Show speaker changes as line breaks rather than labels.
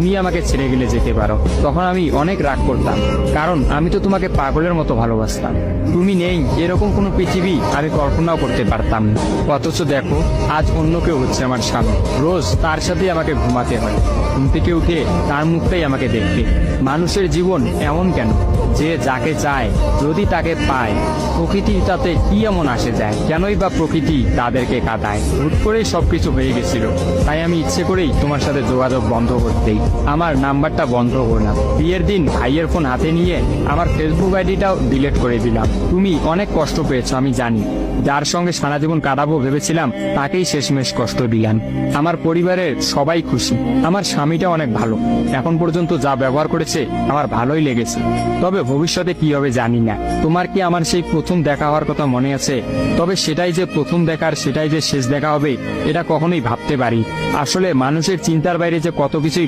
তুমি আমাকে ছেড়ে গেলে যেতে পারো। তখন আমি অনেক রাগ করতাম, কারণ আমি তো তোমাকে পাগলের মতো ভালোবাসতাম। তুমি নেই এরকম কোনো পৃথিবী আমি কল্পনাও করতে পারতাম না। অথচ দেখো, আজ অন্য কেউ হচ্ছে আমার স্বামী। রোজ তার সাথেই আমাকে ঘুমাতে হয়, ঘুম থেকে উঠে তার মুখটাই আমাকে দেখতে। মানুষের জীবন এমন কেন যে যাকে চায় যদি তাকে পায়? প্রকৃতির তাতে কি এমন আসে যায়? কেনই বা প্রকৃতি তাদেরকে কাঁদায়? হুট করেই সবকিছু হয়ে গেছিল, তাই আমি ইচ্ছে করেই তোমার সাথে যোগাযোগ বন্ধ করতেই আমার নাম্বারটা বন্ধ করলাম। বিয়ের দিন ভাইয়ের ফোন হাতে নিয়ে আমার ফেসবুক আইডিটাও ডিলিট করে দিলাম। তুমি অনেক কষ্ট পেয়েছো আমি জানি, যার সঙ্গে সারা জীবন কাটাবো ভেবেছিলাম তাকেই শেষমেশ কষ্ট দিলাম। আমার পরিবারের সবাই খুশি, আমার স্বামীটা অনেক ভালো, এখন পর্যন্ত যা ব্যবহার করেছে আমার ভালোই লেগেছে। তবে ভবিষ্যতে কি হবে জানি না। তোমার কি আমার সেই প্রথম দেখা হওয়ার কথা মনে আছে? তবে সেটাই যে প্রথম দেখার, সেটাই যে শেষ দেখা হবে, এটা কখনোই ভাবতে পারি। আসলে মানুষের চিন্তার বাইরে যে কত কিছুই